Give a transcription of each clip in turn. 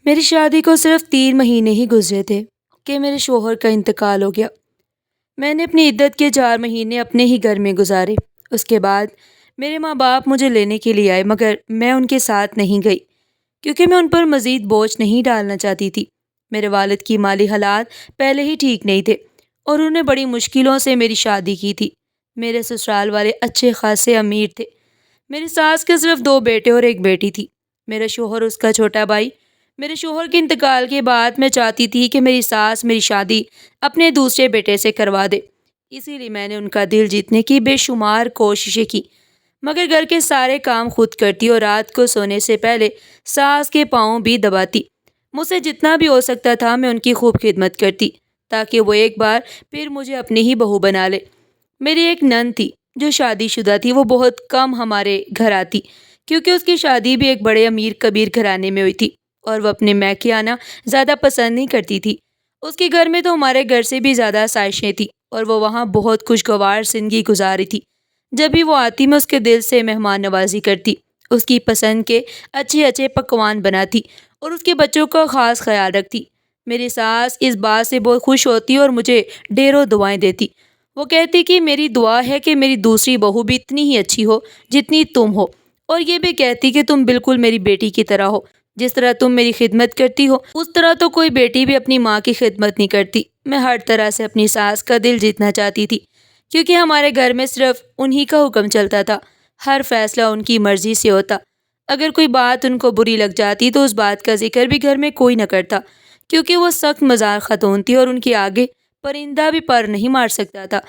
میری شادی کو صرف 3 مہینے ہی گزرے تھے کہ میرے شوہر کا انتقال ہو گیا۔ میں نے اپنی عدت کے 4 مہینے اپنے ہی گھر میں گزارے۔ اس کے بعد میرے ماں باپ مجھے لینے کے لیے آئے، مگر میں ان کے ساتھ نہیں گئی کیونکہ میں ان پر مزید بوجھ نہیں ڈالنا چاہتی تھی۔ میرے والد کی مالی حالات پہلے ہی ٹھیک نہیں تھے اور انہوں نے بڑی مشکلوں سے میری شادی کی تھی۔ میرے سسرال والے اچھے خاصے امیر تھے۔ میری ساس کے صرف 2 بیٹے اور ایک بیٹی تھی۔ میرا شوہر اس کا چھوٹا بھائی۔ میرے شوہر کے انتقال کے بعد میں چاہتی تھی کہ میری ساس میری شادی اپنے دوسرے بیٹے سے کروا دے، اسی لیے میں نے ان کا دل جیتنے کی بے شمار کوششیں کی، مگر گھر کے سارے کام خود کرتی اور رات کو سونے سے پہلے ساس کے پاؤں بھی دباتی۔ مجھ سے جتنا بھی ہو سکتا تھا میں ان کی خوب خدمت کرتی تاکہ وہ ایک بار پھر مجھے اپنی ہی بہو بنا لے۔ میری ایک نند تھی جو شادی شدہ تھی، وہ بہت کم ہمارے گھر آتی کیونکہ اس کی شادی بھی ایک بڑے امیر کبیر گھرانے میں ہوئی تھی اور وہ اپنے میکے آنا زیادہ پسند نہیں کرتی تھی۔ اس کے گھر میں تو ہمارے گھر سے بھی زیادہ آسائشیں تھیں اور وہ وہاں بہت خوشگوار زندگی گزار رہی تھی۔ جب بھی وہ آتی میں اس کے دل سے مہمان نوازی کرتی، اس کی پسند کے اچھے اچھے پکوان بناتی اور اس کے بچوں کا خاص خیال رکھتی۔ میری ساس اس بات سے بہت خوش ہوتی اور مجھے ڈھیروں دعائیں دیتی۔ وہ کہتی کہ میری دعا ہے کہ میری دوسری بہو بھی اتنی ہی اچھی ہو جتنی تم ہو، اور یہ بھی کہتی کہ تم بالکل میری بیٹی کی طرح ہو، جس طرح تم میری خدمت کرتی ہو اس طرح تو کوئی بیٹی بھی اپنی ماں کی خدمت نہیں کرتی۔ میں ہر طرح سے اپنی ساس کا دل جیتنا چاہتی تھی کیونکہ ہمارے گھر میں صرف انہی کا حکم چلتا تھا، ہر فیصلہ ان کی مرضی سے ہوتا۔ اگر کوئی بات ان کو بری لگ جاتی تو اس بات کا ذکر بھی گھر میں کوئی نہ کرتا کیونکہ وہ سخت مزاح خاتون تھی اور ان کے آگے پرندہ بھی پر نہیں مار سکتا تھا۔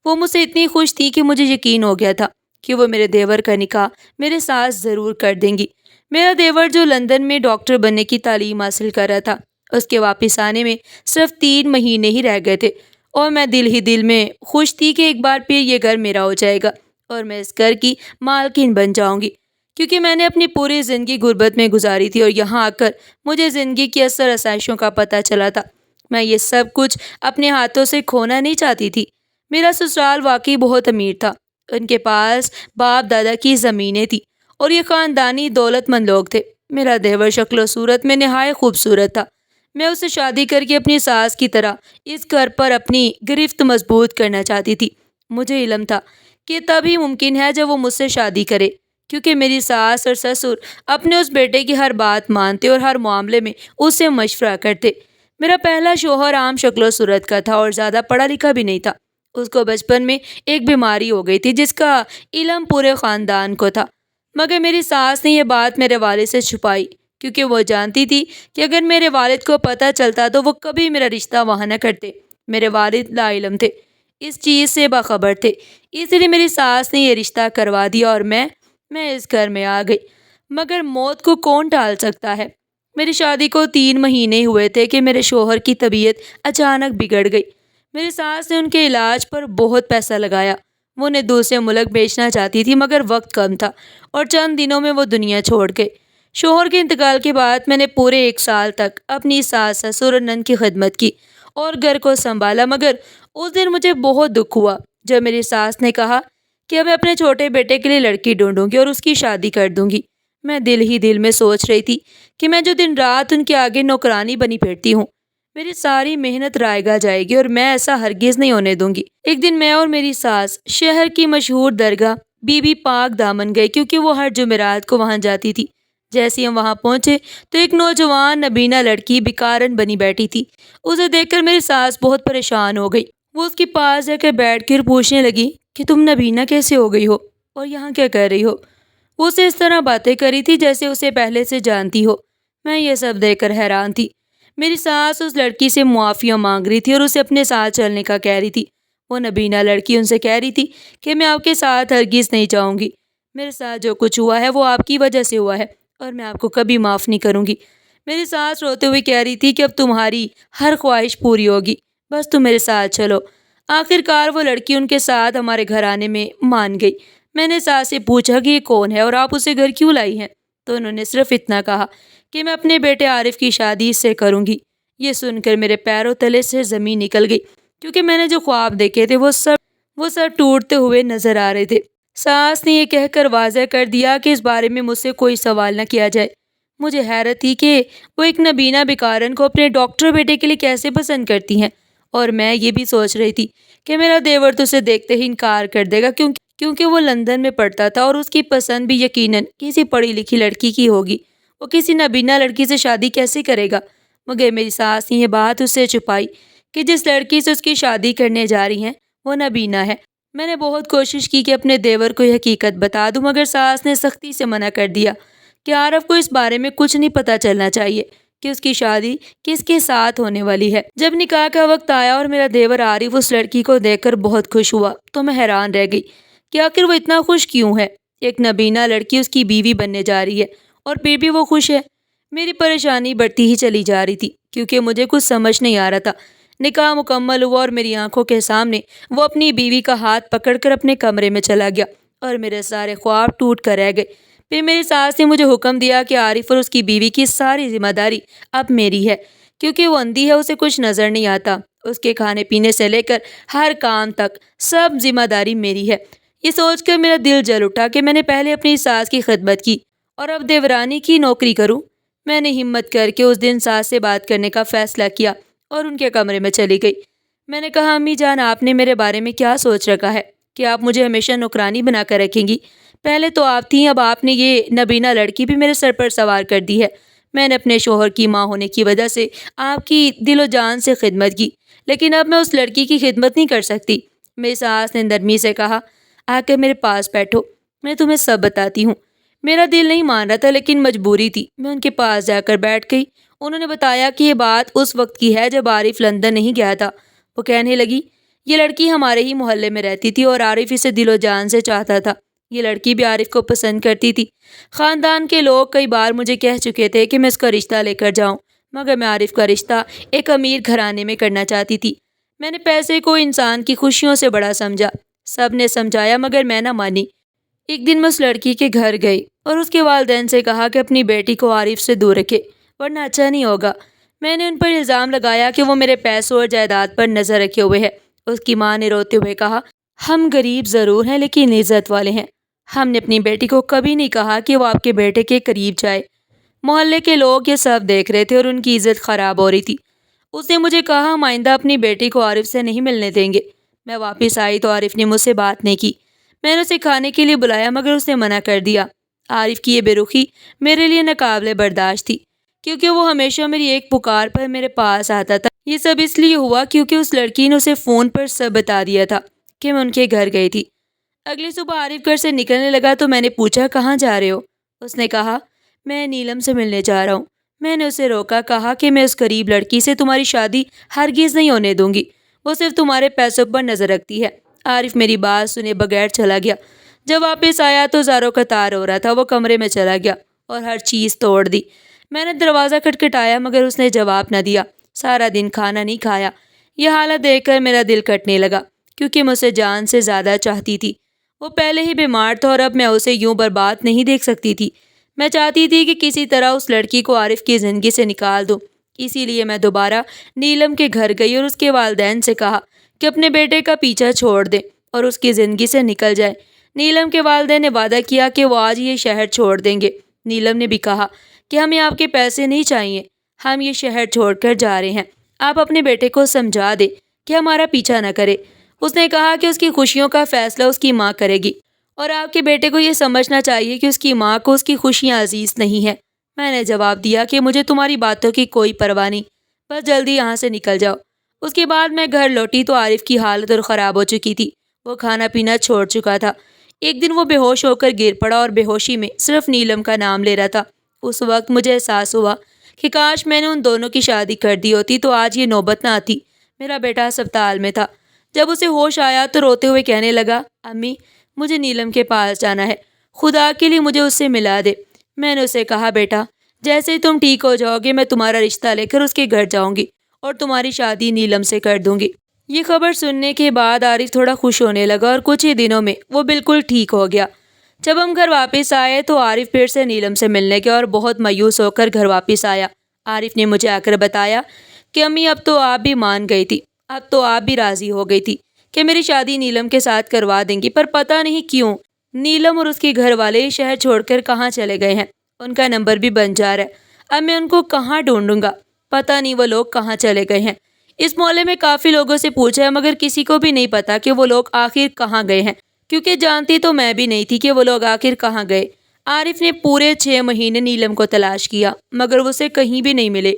وہ مجھ سے اتنی خوش تھی کہ مجھے یقین ہو گیا تھا کہ وہ میرے دیور کا نکاح میرے ساتھ ضرور کر دیں گی۔ میرا دیور جو لندن میں ڈاکٹر بننے کی تعلیم حاصل کر رہا تھا، اس کے واپس آنے میں صرف 3 مہینے ہی رہ گئے تھے اور میں دل ہی دل میں خوش تھی کہ ایک بار پھر یہ گھر میرا ہو جائے گا اور میں اس گھر کی مالکن بن جاؤں گی، کیونکہ میں نے اپنی پوری زندگی غربت میں گزاری تھی اور یہاں آ کر مجھے زندگی کی اثر آسائشوں کا پتہ چلا تھا۔ میں یہ سب کچھ اپنے ہاتھوں سے کھونا نہیں چاہتی تھی۔ میرا سسرال واقعی بہت امیر تھا۔ ان کے پاس باپ دادا کی زمینیں تھی اور یہ خاندانی دولت مند لوگ تھے۔ میرا دیور شکل و صورت میں نہایت خوبصورت تھا۔ میں اس سے شادی کر کے اپنی ساس کی طرح اس گھر پر اپنی گرفت مضبوط کرنا چاہتی تھی۔ مجھے علم تھا کہ تب ہی ممکن ہے جب وہ مجھ سے شادی کرے، کیونکہ میری ساس اور سسر اپنے اس بیٹے کی ہر بات مانتے اور ہر معاملے میں اس سے مشورہ کرتے۔ میرا پہلا شوہر عام شکل و صورت کا تھا اور زیادہ پڑھا لکھا بھی نہیں تھا۔ اس کو بچپن میں ایک بیماری ہو گئی تھی جس کا علم پورے خاندان کو تھا، مگر میری ساس نے یہ بات میرے والد سے چھپائی کیونکہ وہ جانتی تھی کہ اگر میرے والد کو پتہ چلتا تو وہ کبھی میرا رشتہ وہاں نہ کرتے۔ میرے والد لا علم تھے، اس چیز سے باخبر تھے، اس لیے میری ساس نے یہ رشتہ کروا دیا اور میں اس گھر میں آ گئی۔ مگر موت کو کون ٹال سکتا ہے؟ میری شادی کو 3 مہینے ہوئے تھے کہ میرے شوہر کی طبیعت اچانک بگڑ گئی۔ میری ساس نے ان کے علاج پر بہت پیسہ لگایا۔ وہ انہیں دوسرے ملک بھیجنا چاہتی تھی مگر وقت کم تھا اور چند دنوں میں وہ دنیا چھوڑ گئے۔ شوہر کے انتقال کے بعد میں نے پورے 1 سال تک اپنی ساس سسر اور نند کی خدمت کی اور گھر کو سنبھالا، مگر اس دن مجھے بہت دکھ ہوا جب میری ساس نے کہا کہ میں اپنے چھوٹے بیٹے کے لیے لڑکی ڈھونڈوں گی اور اس کی شادی کر دوں گی۔ میں دل ہی دل میں سوچ رہی تھی کہ میں جو دن رات ان کے آگے نوکرانی بنی پھرتی ہوں، میری ساری محنت رائگاں جائے گی اور میں ایسا ہرگز نہیں ہونے دوں گی۔ ایک دن میں اور میری ساس شہر کی مشہور درگاہ بی بی پاک دامن گئے کیونکہ وہ ہر جمعرات کو وہاں جاتی تھی۔ جیسے ہم وہاں پہنچے تو ایک نوجوان نبینہ لڑکی بیکارن بنی بیٹھی تھی۔ اسے دیکھ کر میری ساس بہت پریشان ہو گئی۔ وہ اس کے پاس جا کر بیٹھ کر پوچھنے لگی کہ تم نبینہ کیسے ہو گئی ہو اور یہاں کیا کر رہی ہو؟ وہ اسے اس طرح باتیں کری تھی جیسے اسے پہلے سے جانتی ہو۔ میں یہ سب دیکھ کر حیران تھی۔ میری ساس اس لڑکی سے معافیاں مانگ رہی تھی اور اسے اپنے ساتھ چلنے کا کہہ رہی تھی۔ وہ نبینہ لڑکی ان سے کہہ رہی تھی کہ میں آپ کے ساتھ ہرگز نہیں جاؤں گی۔ میرے ساتھ جو کچھ ہوا ہے وہ آپ کی وجہ سے ہوا ہے اور میں آپ کو کبھی معاف نہیں کروں گی۔ میری ساس روتے ہوئے کہہ رہی تھی کہ اب تمہاری ہر خواہش پوری ہوگی، بس تم میرے ساتھ چلو۔ آخر کار وہ لڑکی ان کے ساتھ ہمارے گھر آنے میں مان گئی۔ میں نے ساس سے پوچھا کہ یہ کون ہے اور آپ اسے گھر کیوں لائی ہیں؟ تو انہوں نے صرف اتنا کہا کہ میں اپنے بیٹے عارف کی شادی اس سے کروں گی۔ یہ سن کر میرے پیروں تلے سے زمین نکل گئی کیونکہ میں نے جو خواب دیکھے تھے وہ سب ٹوٹتے ہوئے نظر آ رہے تھے۔ ساس نے یہ کہہ کر واضح کر دیا کہ اس بارے میں مجھ سے کوئی سوال نہ کیا جائے۔ مجھے حیرت تھی کہ وہ ایک نبینا بیکارن کو اپنے ڈاکٹر بیٹے کے لیے کیسے پسند کرتی ہیں، اور میں یہ بھی سوچ رہی تھی کہ میرا دیور تو اسے دیکھتے ہی انکار کر دے گا، کیونکہ وہ لندن میں پڑھتا تھا اور اس کی پسند بھی یقیناً کسی پڑھی لکھی لڑکی کی ہوگی۔ وہ کسی نابینا لڑکی سے شادی کیسے کرے گا؟ مگر میری ساس نے یہ بات اس سے چھپائی کہ جس لڑکی سے اس کی شادی کرنے جا رہی ہیں وہ نابینا ہے۔ میں نے بہت کوشش کی کہ اپنے دیور کو یہ حقیقت بتا دوں، مگر ساس نے سختی سے منع کر دیا کہ عارف کو اس بارے میں کچھ نہیں پتہ چلنا چاہیے کہ اس کی شادی کس کے ساتھ ہونے والی ہے۔ جب نکاح کا وقت آیا اور میرا دیور عارف اس لڑکی کو دیکھ کر بہت خوش ہوا تو میں حیران رہ گئی کہ آخر وہ اتنا خوش کیوں ہے۔ ایک نابینا لڑکی اس کی بیوی بننے جا رہی ہے اور پھر بھی وہ خوش ہے۔ میری پریشانی بڑھتی ہی چلی جا رہی تھی کیونکہ مجھے کچھ سمجھ نہیں آ رہا تھا۔ نکاح مکمل ہوا اور میری آنکھوں کے سامنے وہ اپنی بیوی کا ہاتھ پکڑ کر اپنے کمرے میں چلا گیا اور میرے سارے خواب ٹوٹ کر رہ گئے۔ پھر میری ساس نے مجھے حکم دیا کہ عارف اور اس کی بیوی کی ساری ذمہ داری اب میری ہے، کیونکہ وہ اندھی ہے، اسے کچھ نظر نہیں آتا۔ اس کے کھانے پینے سے لے کر ہر کام تک سب ذمہ داری میری ہے۔ یہ سوچ کر میرا دل جل اٹھا کہ میں نے پہلے اپنی ساس کی خدمت کی اور اب دیورانی کی نوکری کروں۔ میں نے ہمت کر کے اس دن ساس سے بات کرنے کا فیصلہ کیا اور ان کے کمرے میں چلی گئی۔ میں نے کہا، امی جان، آپ نے میرے بارے میں کیا سوچ رکھا ہے کہ آپ مجھے ہمیشہ نوکرانی بنا کر رکھیں گی؟ پہلے تو آپ تھیں، اب آپ نے یہ نابینا لڑکی بھی میرے سر پر سوار کر دی ہے۔ میں نے اپنے شوہر کی ماں ہونے کی وجہ سے آپ کی دل و جان سے خدمت کی، لیکن اب میں اس لڑکی کی خدمت نہیں کر سکتی۔ میری ساس نے نرمی سے کہا، آ کر میرے پاس بیٹھو، میں تمہیں سب بتاتی ہوں۔ میرا دل نہیں مان رہا تھا لیکن مجبوری تھی۔ میں ان کے پاس جا کر بیٹھ گئی۔ انہوں نے بتایا کہ یہ بات اس وقت کی ہے جب عارف لندن نہیں گیا تھا۔ وہ کہنے لگی، یہ لڑکی ہمارے ہی محلے میں رہتی تھی اور عارف اسے دل و جان سے چاہتا تھا۔ یہ لڑکی بھی عارف کو پسند کرتی تھی۔ خاندان کے لوگ کئی بار مجھے کہہ چکے تھے کہ میں اس کا رشتہ لے کر جاؤں، مگر میں عارف کا رشتہ ایک امیر گھرانے میں کرنا چاہتی تھی۔ میں نے پیسے کو انسان کی خوشیوں سے بڑا سمجھا۔ سب نے سمجھایا مگر میں نہ مانی۔ ایک دن میں اس لڑکی کے گھر گئی اور اس کے والدین سے کہا کہ اپنی بیٹی کو عارف سے دور رکھے ورنہ اچھا نہیں ہوگا۔ میں نے ان پر الزام لگایا کہ وہ میرے پیسوں اور جائیداد پر نظر رکھے ہوئے ہے۔ اس کی ماں نے روتے ہوئے کہا، ہم غریب ضرور ہیں لیکن عزت والے ہیں۔ ہم نے اپنی بیٹی کو کبھی نہیں کہا کہ وہ آپ کے بیٹے کے قریب جائے۔ محلے کے لوگ یہ سب دیکھ رہے تھے اور ان کی عزت خراب ہو رہی تھی۔ اس نے مجھے کہا، ہم آئندہ اپنی بیٹی کو عارف سے نہیں ملنے دیں گے۔ میں واپس آئی تو عارف نے مجھ سے بات نہیں کی۔ میں نے اسے کھانے کے لیے بلایا مگر اس نے منع کر دیا۔ عارف کی یہ بے رخی میرے لیے ناقابل برداشت تھی، کیونکہ وہ ہمیشہ میری ایک پکار پر میرے پاس آتا تھا۔ یہ سب اس لیے ہوا کیونکہ اس لڑکی نے اسے فون پر سب بتا دیا تھا کہ میں ان کے گھر گئی تھی۔ اگلی صبح عارف گھر سے نکلنے لگا تو میں نے پوچھا، کہاں جا رہے ہو؟ اس نے کہا، میں نیلم سے ملنے جا رہا ہوں۔ میں نے اسے روکا، کہا کہ میں اس غریب لڑکی سے تمہاری شادی ہرگز نہیں ہونے دوں گی، وہ صرف تمہارے پیسوں پر نظر رکھتی ہے۔ عارف میری بات سنے بغیر چلا گیا۔ جب واپس آیا تو زاروں کا تار ہو رہا تھا۔ وہ کمرے میں چلا گیا اور ہر چیز توڑ دی۔ میں نے دروازہ کھٹکھٹایا مگر اس نے جواب نہ دیا۔ سارا دن کھانا نہیں کھایا۔ یہ حالت دیکھ کر میرا دل کٹنے لگا کیونکہ میں اسے جان سے زیادہ چاہتی تھی۔ وہ پہلے ہی بیمار تھا اور اب میں اسے یوں برباد نہیں دیکھ سکتی تھی۔ میں چاہتی تھی کہ کسی طرح اس لڑکی کو عارف کی زندگی سے نکال دوں۔ اسی لیے میں دوبارہ نیلم کے گھر گئی اور اس کے والدین سے کہا کہ اپنے بیٹے کا پیچھا چھوڑ دیں اور اس کی زندگی سے نکل جائے۔ نیلم کے والدین نے وعدہ کیا کہ وہ آج یہ شہر چھوڑ دیں گے۔ نیلم نے بھی کہا کہ ہمیں آپ کے پیسے نہیں چاہیے، ہم یہ شہر چھوڑ کر جا رہے ہیں۔ آپ اپنے بیٹے کو سمجھا دیں کہ ہمارا پیچھا نہ کرے۔ اس نے کہا کہ اس کی خوشیوں کا فیصلہ اس کی ماں کرے گی اور آپ کے بیٹے کو یہ سمجھنا چاہیے کہ اس کی ماں کو اس کی خوشیاں عزیز نہیں ہیں۔ میں نے جواب دیا کہ مجھے تمہاری باتوں کی کوئی پرواہ نہیں، بس جلدی یہاں سے نکل جاؤ۔ اس کے بعد میں گھر لوٹی تو عارف کی حالت اور خراب ہو چکی تھی۔ وہ کھانا پینا چھوڑ چکا تھا۔ ایک دن وہ بے ہوش ہو کر گر پڑا اور بے ہوشی میں صرف نیلم کا نام لے رہا تھا۔ اس وقت مجھے احساس ہوا کہ کاش میں نے ان دونوں کی شادی کر دی ہوتی تو آج یہ نوبت نہ آتی۔ میرا بیٹا ہسپتال میں تھا۔ جب اسے ہوش آیا تو روتے ہوئے کہنے لگا، امی، مجھے نیلم کے پاس جانا ہے، خدا کے لیے مجھے اس سے ملا دے۔ میں نے اسے کہا، بیٹا، جیسے ہی تم ٹھیک ہو جاؤ گے میں تمہارا رشتہ لے کر اس کے گھر جاؤں گی اور تمہاری شادی نیلم سے کر دوں گی۔ یہ خبر سننے کے بعد عارف تھوڑا خوش ہونے لگا اور کچھ ہی دنوں میں وہ بالکل ٹھیک ہو گیا۔ جب ہم گھر واپس آئے تو عارف پھر سے نیلم سے ملنے گیا اور بہت مایوس ہو کر گھر واپس آیا۔ عارف نے مجھے آ کر بتایا کہ امی، اب تو آپ بھی مان گئی تھی، اب تو آپ بھی راضی ہو گئی تھی کہ میری شادی نیلم کے ساتھ کروا دیں گی، پر پتہ نہیں کیوں نیلم اور اس کے گھر والے شہر چھوڑ کر کہاں چلے گئے ہیں ان کا نمبر بھی بن جا رہا ہے۔ اب میں ان کو کہاں ڈھونڈوں گا؟ پتہ نہیں وہ لوگ کہاں چلے گئے ہیں۔ اس محلے میں کافی لوگوں سے پوچھا ہے مگر کسی کو بھی نہیں پتا کہ وہ لوگ آخر کہاں گئے ہیں، کیونکہ جانتی تو میں بھی نہیں تھی کہ وہ لوگ آخر کہاں گئے۔ عارف نے پورے 6 مہینے نیلم کو تلاش کیا مگر اسے کہیں بھی نہیں ملے۔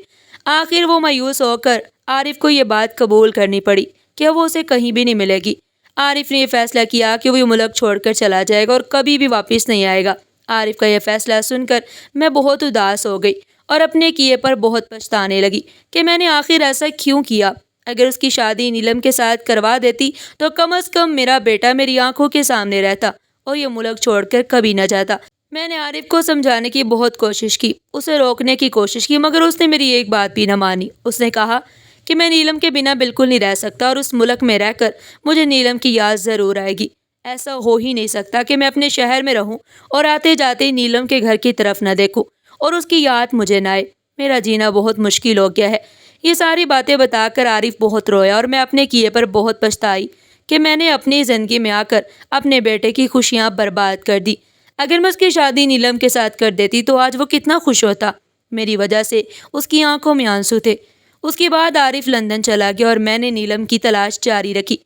آخر وہ مایوس ہو کر عارف کو یہ بات قبول کرنی پڑی کہ وہ اسے کہیں بھی نہیں ملے گی۔ عارف نے یہ فیصلہ کیا کہ وہ یہ ملک چھوڑ کر چلا جائے گا اور کبھی بھی واپس نہیں آئے گا۔ عارف کا یہ فیصلہ سن کر میں بہت اداس ہو گئی اور اپنے کیے پر بہت پچھتانے لگی کہ میں نے آخر ایسا کیوں کیا۔ اگر اس کی شادی نیلم کے ساتھ کروا دیتی تو کم از کم میرا بیٹا میری آنکھوں کے سامنے رہتا اور یہ ملک چھوڑ کر کبھی نہ جاتا۔ میں نے عارف کو سمجھانے کی بہت کوشش کی، اسے روکنے کی کوشش کی، مگر اس نے میری ایک بات بھی نہ مانی۔ اس نے کہا کہ میں نیلم کے بنا بالکل نہیں رہ سکتا اور اس ملک میں رہ کر مجھے نیلم کی یاد ضرور آئے گی۔ ایسا ہو ہی نہیں سکتا کہ میں اپنے شہر میں رہوں اور آتے جاتے نیلم کے گھر کی طرف نہ دیکھوں اور اس کی یاد مجھے نہ آئے۔ میرا جینا بہت مشکل ہو گیا ہے۔ یہ ساری باتیں بتا کر عارف بہت رویا اور میں اپنے کیے پر بہت پچھتائی کہ میں نے اپنی زندگی میں آ کر اپنے بیٹے کی خوشیاں برباد کر دی۔ اگر میں اس کی شادی نیلم کے ساتھ کر دیتی تو آج وہ کتنا خوش ہوتا۔ میری وجہ سے اس کی آنکھوں میں آنسو تھے۔ اس کے بعد عارف لندن چلا گیا اور میں نے نیلم کی تلاش جاری رکھی۔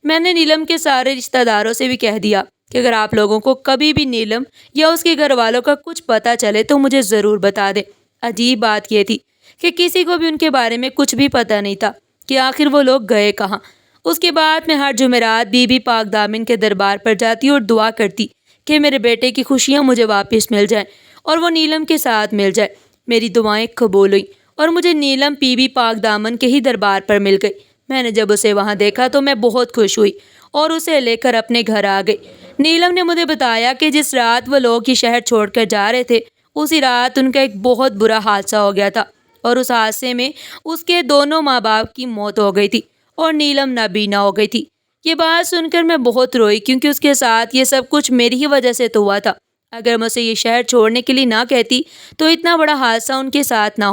میں نے نیلم کے سارے رشتہ داروں سے بھی کہہ دیا کہ اگر آپ لوگوں کو کبھی بھی نیلم یا اس کے گھر والوں کا کچھ پتہ چلے تو مجھے ضرور بتا دیں۔ عجیب بات یہ تھی کہ کسی کو بھی ان کے بارے میں کچھ بھی پتہ نہیں تھا کہ آخر وہ لوگ گئے کہاں۔ اس کے بعد میں ہر جمعرات بی بی پاک دامن کے دربار پر جاتی اور دعا کرتی کہ میرے بیٹے کی خوشیاں مجھے واپس مل جائیں اور وہ نیلم کے ساتھ مل جائے۔ میری دعائیں قبول ہوئیں اور مجھے نیلم بی بی پاک دامن کے ہی دربار پر مل گئی۔ میں نے جب اسے وہاں دیکھا تو میں بہت خوش ہوئی اور اسے لے کر اپنے گھر آ گئی۔ نیلم نے مجھے بتایا کہ جس رات وہ لوگ یہ شہر چھوڑ کر جا رہے تھے اسی رات ان کا ایک بہت برا حادثہ ہو گیا تھا اور اس حادثے میں اس کے دونوں ماں باپ کی موت ہو گئی تھی اور نیلم نابینا ہو گئی تھی۔ یہ بات سن کر میں بہت روئی کیونکہ اس کے ساتھ یہ سب کچھ میری ہی وجہ سے تو ہوا تھا۔ اگر میں اسے یہ شہر چھوڑنے کے لیے نہ کہتی تو اتنا بڑا حادثہ ان کے ساتھ نہ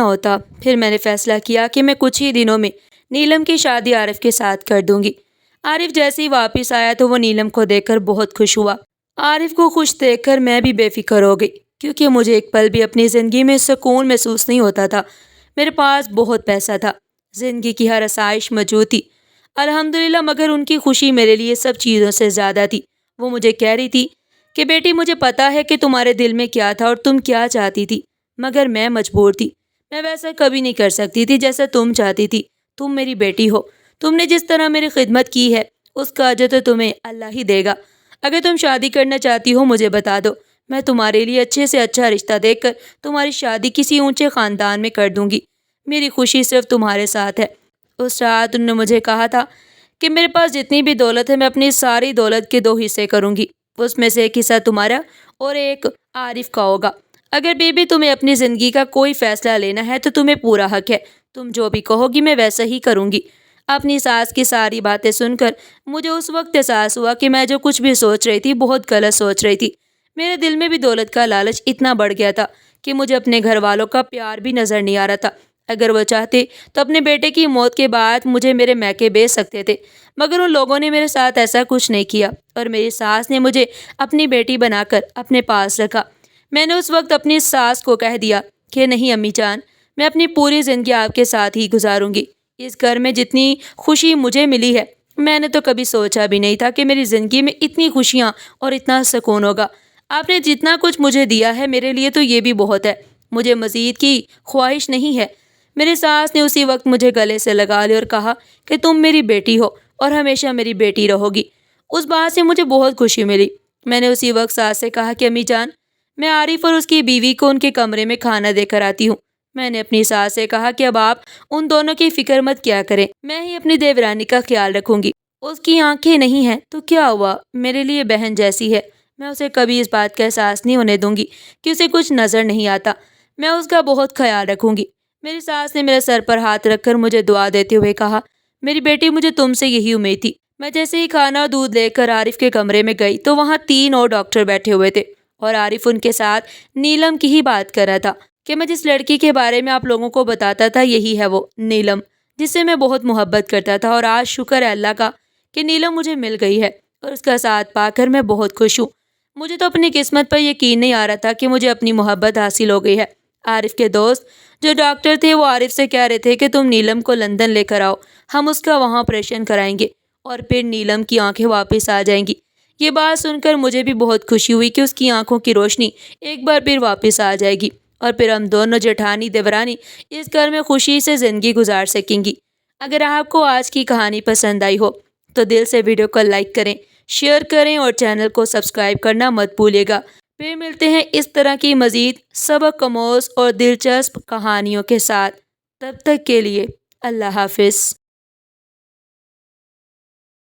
ہوتا۔ پھر میں نے فیصلہ کیا کہ میں کچھ ہی دنوں میں نیلم کی شادی عارف کے ساتھ کر دوں گی۔ عارف جیسے ہی واپس آیا تو وہ نیلم کو دیکھ کر بہت خوش ہوا۔ عارف کو خوش دیکھ کر میں بھی بے فکر ہو گئی کیونکہ مجھے ایک پل بھی اپنی زندگی میں سکون محسوس نہیں ہوتا تھا۔ میرے پاس بہت پیسہ تھا، زندگی کی ہر آسائش موجود تھی الحمدللہ، مگر ان کی خوشی میرے لیے سب چیزوں سے زیادہ تھی۔ وہ مجھے کہہ رہی تھی کہ بیٹی مجھے پتا ہے کہ تمہارے دل میں کیا تھا اور تم کیا چاہتی تھی، مگر میں مجبور تھی۔ میں ویسا کبھی نہیں کر سکتی تھی جیسا تم چاہتی تھی۔ تم میری بیٹی ہو، تم نے جس طرح میری خدمت کی ہے اس کا اجر تو تمہیں اللہ ہی دے گا۔ اگر تم شادی کرنا چاہتی ہو مجھے بتا دو، میں تمہارے لیے اچھے سے اچھا رشتہ دیکھ کر تمہاری شادی کسی اونچے خاندان میں کر دوں گی۔ میری خوشی صرف تمہارے ساتھ ہے۔ اس رات انہوں نے مجھے کہا تھا کہ میرے پاس جتنی بھی دولت ہے میں اپنی ساری دولت کے 2 حصے کروں گی، اس میں سے ایک حصہ تمہارا اور ایک عارف کا ہوگا۔ اگر بی بی تمہیں اپنی زندگی کا کوئی فیصلہ لینا ہے تو تمہیں پورا حق ہے، تم جو بھی کہو گی میں ویسا ہی کروں گی۔ اپنی ساس کی ساری باتیں سن کر مجھے اس وقت احساس ہوا کہ میں جو کچھ بھی سوچ رہی تھی بہت غلط سوچ رہی تھی۔ میرے دل میں بھی دولت کا لالچ اتنا بڑھ گیا تھا کہ مجھے اپنے گھر والوں کا پیار بھی نظر نہیں آ رہا تھا۔ اگر وہ چاہتے تو اپنے بیٹے کی موت کے بعد مجھے میرے میکے بھیج سکتے تھے، مگر ان لوگوں نے میرے ساتھ ایسا کچھ نہیں کیا اور میری ساس نے مجھے اپنی بیٹی بنا کر اپنے پاس رکھا۔ میں نے اس وقت اپنی ساس کو کہہ دیا کہ نہیں امی جان، میں اپنی پوری زندگی آپ کے ساتھ ہی گزاروں گی۔ اس گھر میں جتنی خوشی مجھے ملی ہے میں نے تو کبھی سوچا بھی نہیں تھا کہ میری زندگی میں اتنی خوشیاں اور اتنا سکون ہوگا۔ آپ نے جتنا کچھ مجھے دیا ہے میرے لیے تو یہ بھی بہت ہے، مجھے مزید کی خواہش نہیں ہے۔ میری ساس نے اسی وقت مجھے گلے سے لگا لیا اور کہا کہ تم میری بیٹی ہو اور ہمیشہ میری بیٹی رہو گی۔ اس بات سے مجھے بہت خوشی ملی۔ میں نے اسی وقت ساس سے کہا کہ امی جان، میں عارف اور اس کی بیوی کو ان کے کمرے میں کھانا دے کر آتی ہوں۔ میں نے اپنی ساس سے کہا کہ اب آپ ان دونوں کی فکر مت کیا کریں، میں ہی اپنی دیورانی کا خیال رکھوں گی۔ اس کی آنکھیں نہیں ہیں تو کیا ہوا، میرے لیے بہن جیسی ہے، میں اسے کبھی اس بات کا احساس نہیں ہونے دوں گی کہ اسے کچھ نظر نہیں آتا، میں اس کا بہت خیال رکھوں گی۔ میری ساس نے میرے سر پر ہاتھ رکھ کر مجھے دعا دیتے ہوئے کہا، میری بیٹی مجھے تم سے یہی امید تھی۔ میں جیسے ہی کھانا اور دودھ لے کر عارف کے کمرے میں گئی تو وہاں 3 اور ڈاکٹر بیٹھے ہوئے تھے اور عارف ان کے ساتھ نیلم کی ہی بات کر رہا تھا کہ میں جس لڑکی کے بارے میں آپ لوگوں کو بتاتا تھا یہی ہے وہ نیلم، جس سے میں بہت محبت کرتا تھا، اور آج شکر ہے اللہ کا کہ نیلم مجھے مل گئی ہے اور اس کا ساتھ پا کر میں بہت خوش ہوں۔ مجھے تو اپنی قسمت پر یقین نہیں آ رہا تھا کہ مجھے اپنی محبت حاصل ہو گئی ہے۔ عارف کے دوست جو ڈاکٹر تھے وہ عارف سے کہہ رہے تھے کہ تم نیلم کو لندن لے کر آؤ، ہم اس کا وہاں آپریشن کرائیں گے اور پھر نیلم کی آنکھیں واپس آ جائیں گی۔ یہ بات سن کر مجھے بھی بہت خوشی ہوئی کہ اس کی آنکھوں کی روشنی ایک بار پھر واپس آ جائے گی اور پھر ہم دونوں جٹھانی دیورانی اس گھر میں خوشی سے زندگی گزار سکیں گی۔ اگر آپ کو آج کی کہانی پسند آئی ہو تو دل سے ویڈیو کو لائک کریں، شیئر کریں اور چینل کو سبسکرائب کرنا مت بھولیے گا۔ پھر ملتے ہیں اس طرح کی مزید سبق آموز اور دلچسپ کہانیوں کے ساتھ۔ تب تک کے لیے اللہ حافظ۔